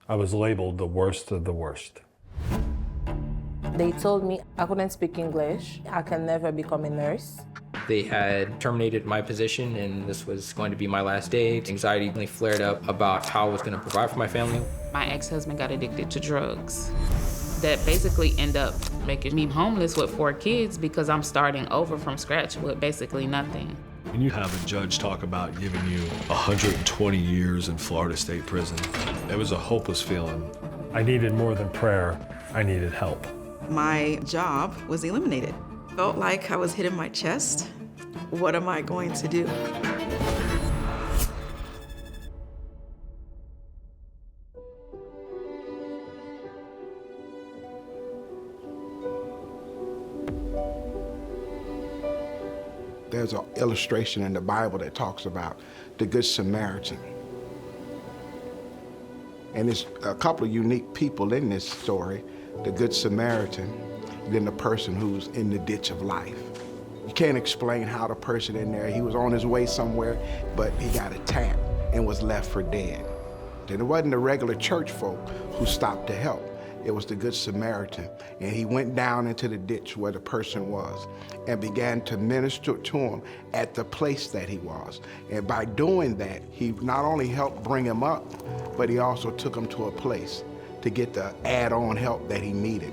I was labeled the worst of the worst. They told me I couldn't speak English. I can never become a nurse. They had terminated my position and this was going to be my last day. Anxiety really flared up about how I was going to provide for my family. My ex-husband got addicted to drugs. That basically ended up making me homeless with 4 kids because I'm starting over from scratch with basically nothing. When you have a judge talk about giving you 120 years in Florida State Prison, it was a hopeless feeling. I needed more than prayer. I needed help. My job was eliminated. Felt like I was hitting my chest. What am I going to do? There's an illustration in the Bible that talks about the Good Samaritan. And there's a couple of unique people in this story, the Good Samaritan, then the person who's in the ditch of life. You can't explain how the person in there, he was on his way somewhere, but he got attacked and was left for dead. Then it wasn't the regular church folk who stopped to help. It was the Good Samaritan. And he went down into the ditch where the person was and began to minister to him at the place that he was. And by doing that, he not only helped bring him up, but he also took him to a place to get the add-on help that he needed.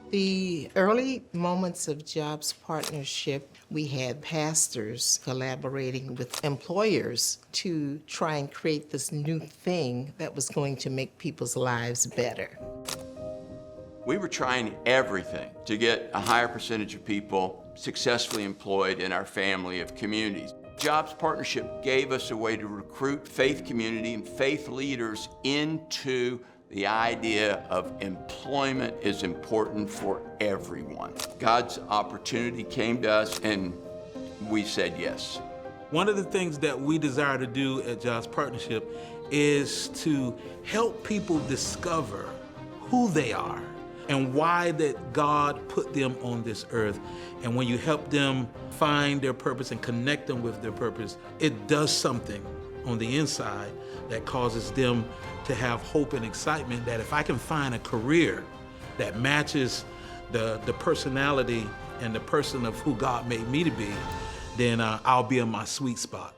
The early moments of Jobs Partnership, we had pastors collaborating with employers to try and create this new thing that was going to make people's lives better. We were trying everything to get a higher percentage of people successfully employed in our family of communities. Jobs Partnership gave us a way to recruit faith community and faith leaders into the idea of employment is important for everyone. God's opportunity came to us and we said yes. One of the things that we desire to do at Jobs Partnership is to help people discover who they are and why that God put them on this earth. And when you help them find their purpose and connect them with their purpose, it does something on the inside that causes them to have hope and excitement that if I can find a career that matches the personality and the person of who God made me to be, then I'll be in my sweet spot.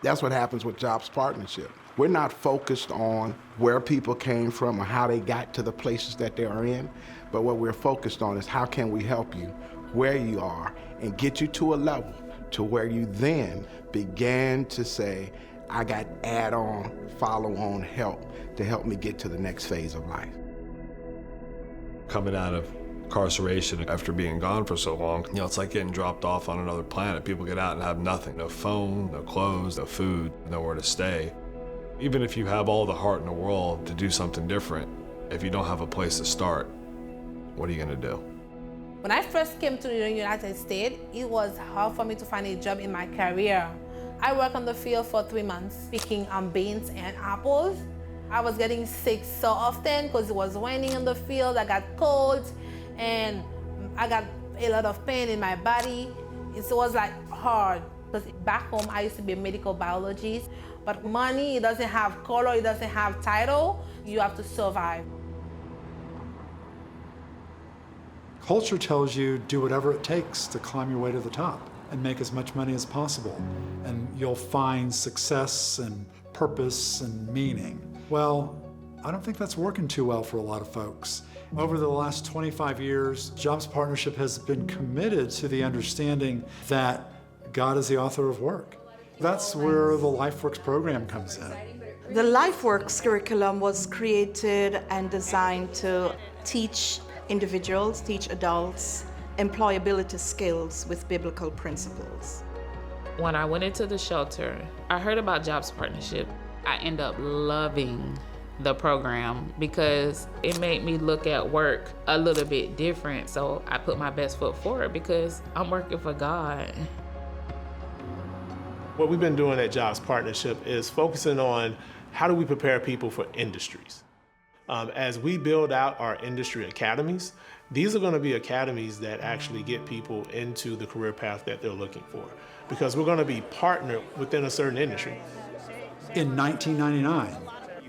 That's what happens with Jobs Partnership. We're not focused on where people came from or how they got to the places that they are in, but what we're focused on is how can we help you where you are and get you to a level to where you then began to say, I got add-on, follow-on help to help me get to the next phase of life. Coming out of incarceration after being gone for so long, it's like getting dropped off on another planet. People get out and have nothing, no phone, no clothes, no food, nowhere to stay. Even if you have all the heart in the world to do something different, if you don't have a place to start, what are you gonna do? When I first came to the United States, it was hard for me to find a job in my career. I worked on the field for 3 months, picking beans and apples. I was getting sick so often because it was raining in the field. I got cold and I got a lot of pain in my body. It was like hard because back home I used to be a medical biologist, but money, it doesn't have color, it doesn't have title. You have to survive. Culture tells you do whatever it takes to climb your way to the top and make as much money as possible, and you'll find success and purpose and meaning. Well, I don't think that's working too well for a lot of folks. Over the last 25 years, Jobs Partnership has been committed to the understanding that God is the author of work. That's where the LifeWorks program comes in. The LifeWorks curriculum was created and designed to teach individuals, teach adults, employability skills with biblical principles. When I went into the shelter, I heard about Jobs Partnership. I ended up loving the program because it made me look at work a little bit different. So I put my best foot forward because I'm working for God. What we've been doing at Jobs Partnership is focusing on how do we prepare people for industries. As we build out our industry academies, these are going to be academies that actually get people into the career path that they're looking for, because we're going to be partnered within a certain industry. In 1999,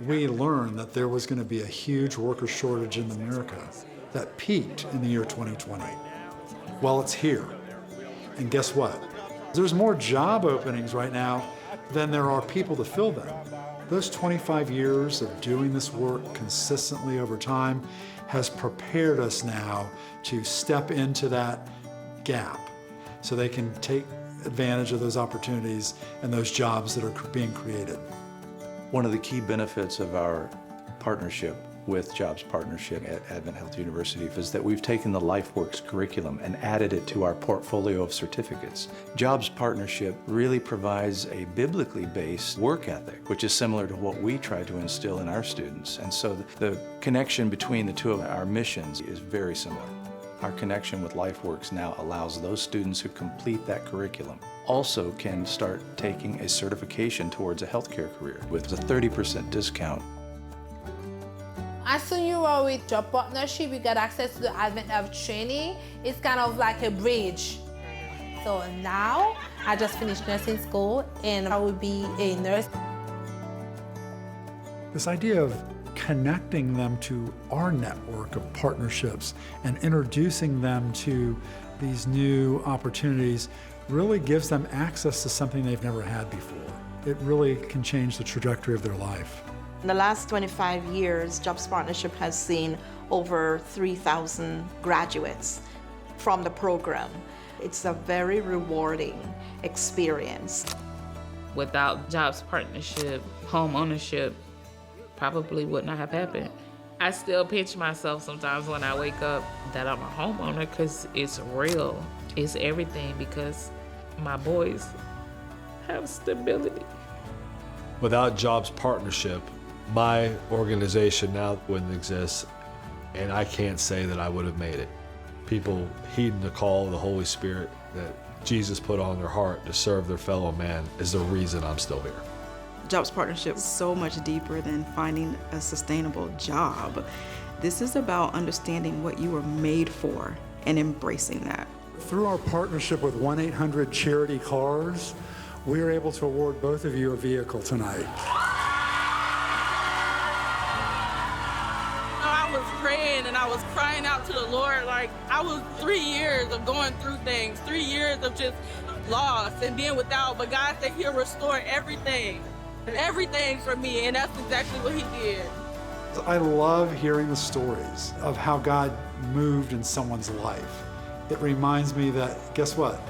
we learned that there was going to be a huge worker shortage in America that peaked in the year 2020. Well, it's here. And guess what? There's more job openings right now than there are people to fill them. Those 25 years of doing this work consistently over time has prepared us now to step into that gap so they can take advantage of those opportunities and those jobs that are being created. One of the key benefits of our partnership with Jobs Partnership at Advent Health University is that we've taken the LifeWorks curriculum and added it to our portfolio of certificates. Jobs Partnership really provides a biblically based work ethic, which is similar to what we try to instill in our students. And so the connection between the two of our missions is very similar. Our connection with LifeWorks now allows those students who complete that curriculum also can start taking a certification towards a healthcare career with a 30% discount. As soon as you are with Job Partnership, you get access to the Advent Health training. It's kind of like a bridge. So now, I just finished nursing school and I will be a nurse. This idea of connecting them to our network of partnerships and introducing them to these new opportunities really gives them access to something they've never had before. It really can change the trajectory of their life. In the last 25 years, Jobs Partnership has seen over 3,000 graduates from the program. It's a very rewarding experience. Without Jobs Partnership, home ownership probably would not have happened. I still pinch myself sometimes when I wake up that I'm a homeowner because it's real. It's everything because my boys have stability. Without Jobs Partnership, my organization now wouldn't exist, and I can't say that I would have made it. People heeding the call of the Holy Spirit that Jesus put on their heart to serve their fellow man is the reason I'm still here. Jobs Partnership is so much deeper than finding a sustainable job. This is about understanding what you were made for and embracing that. Through our partnership with 1-800-CHARITY-CARS, we are able to award both of you a vehicle tonight. I was praying and I was crying out to the Lord. Like, I was 3 years of going through things, 3 years of just loss and being without, but God said He'll restore everything for me, and that's exactly what He did. I love hearing the stories of how God moved in someone's life. It reminds me that, guess what?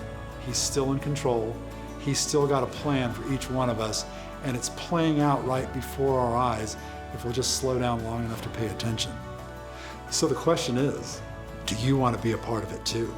He's still in control. He's still got a plan for each one of us, and it's playing out right before our eyes if we'll just slow down long enough to pay attention. So the question is, do you want to be a part of it too?